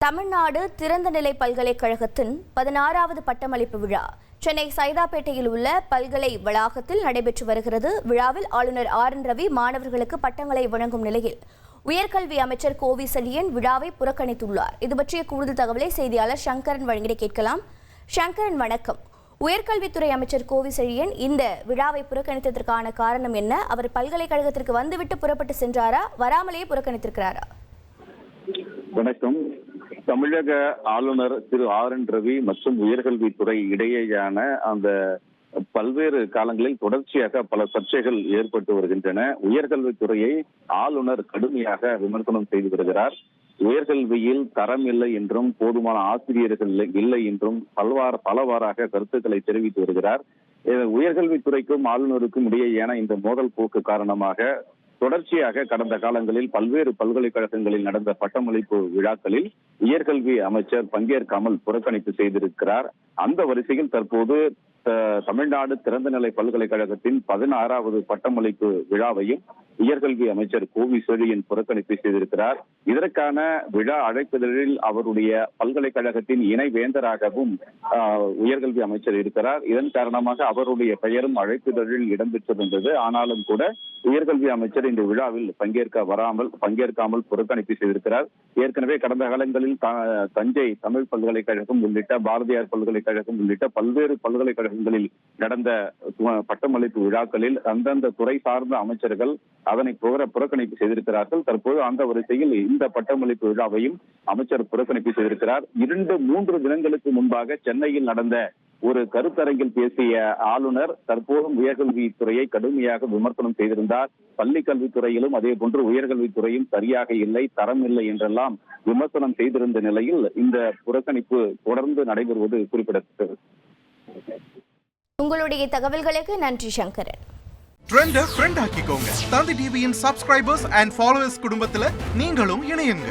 தமிழ்நாடு திறந்தநிலை பல்கலைக்கழகத்தின் 16வது பட்டமளிப்பு விழா சென்னை சைதாப்பேட்டையில் உள்ள பல்கலை வளாகத்தில் நடைபெற்று வருகிறது. விழாவில் ஆளுநர் ஆர் என் ரவி மாணவர்களுக்கு பட்டங்களை வழங்கும் நிலையில் உயர்கல்வி அமைச்சர் கோவி செழியன் விழாவை புறக்கணித்துள்ளார். இது பற்றிய கூடுதல் தகவலை செய்தியாளர் சங்கரன் வழங்கிட கேட்கலாம். சங்கரன், வணக்கம். உயர்கல்வித்துறை அமைச்சர் கோவி செழியன் இந்த விழாவை புறக்கணித்ததற்கான காரணம் என்ன? அவர் பல்கலைக்கழகத்திற்கு வந்துவிட்டு புறப்பட்டு சென்றாரா, வராமலேயே புறக்கணித்திருக்கிறாரா? வணக்கம். தமிழக ஆளுநர் திரு ஆர் என் ரவி மற்றும் உயர்கல்வித்துறை இடையேயான அந்த பல்வேறு காலங்களில் தொடர்ச்சியாக பல சர்ச்சைகள் ஏற்பட்டு வருகின்றன. உயர்கல்வித்துறையை ஆளுநர் கடுமையாக விமர்சனம் செய்து வருகிறார். உயர்கல்வியில் தரம் இல்லை என்றும் போதுமான ஆசிரியர்கள் இல்லை என்றும் பலவாறாக கருத்துக்களை தெரிவித்து வருகிறார். உயர்கல்வித்துறைக்கும் ஆளுநருக்கும் இடையேயான இந்த மோதல் போக்கு காரணமாக தொடர்ச்சியாக கடந்த காலங்களில் பல்வேறு பல்கலைக்கழகங்களில் நடந்த பட்டமளிப்பு விழாக்களில் உயர்கல்வி அமைச்சர் பங்கேற்காமல் புறக்கணிப்பு செய்திருக்கிறார். அந்த வரிசையில் தற்போது தமிழ்நாடு திறந்தநிலை பல்கலைக்கழகத்தின் 16வது பட்டமளிப்பு விழாவையும் உயர்கல்வி அமைச்சர் கோவி செழியன் புறக்கணிப்பு செய்திருக்கிறார். இதற்கான விழா அழைப்பிதழில் அவருடைய பல்கலைக்கழகத்தின் இணை வேந்தராகவும் உயர்கல்வி அமைச்சர் இருக்கிறார். இதன் காரணமாக அவருடைய பெயரும் அழைப்பிதழில் இடம்பெற்றிருந்தது. ஆனாலும் கூட உயர்கல்வி அமைச்சர் இந்த விழாவில் பங்கேற்காமல் புறக்கணிப்பு செய்திருக்கிறார். ஏற்கனவே கடந்த காலங்களில் தஞ்சை தமிழ் பல்கலைக்கழகம் உள்ளிட்ட பாரதியார் பல்கலைக்கழகம் உள்ளிட்ட பல்வேறு பல்கலைக்கழகங்களில் நடந்த பட்டமளிப்பு விழாக்களில் அந்தந்த துறை சார்ந்த அமைச்சர்கள் அதனை புறக்கணிப்பு செய்திருக்கிறார்கள். தற்போது அந்த வரிசையில் இந்த பட்டமளிப்பு விழாவையும் அமைச்சர் புறக்கணிப்பு செய்திருக்கிறார். 2-3 தினங்களுக்கு முன்பாக சென்னையில் நடந்த ஒரு கருத்தரங்கில் பேசிய ஆளுநர் தற்போதும் உயர்கல்வித்துறையை கடுமையாக விமர்சனம் செய்திருந்தார். பள்ளி கல்வித்துறையிலும் அதே போன்று உயர்கல்வித்துறையும் சரியாக இல்லை, தரம் இல்லை என்றெல்லாம் விமர்சனம் செய்திருந்த நிலையில் இந்த புறக்கணிப்பு தொடர்ந்து நடைபெறுவது குறிப்பிடத்தக்கது. உங்களுடைய தகவல்களுக்கு நன்றி சங்கரன். ட்ரெண்ட ஃப்ரெண்ட் ஆக்கிக்கோங்க. தந்தி டிவியின் சப்ஸ்கிரைபர்ஸ் அண்ட் ஃபாலோவர்ஸ் குடும்பத்துல நீங்களும் இணையுங்க.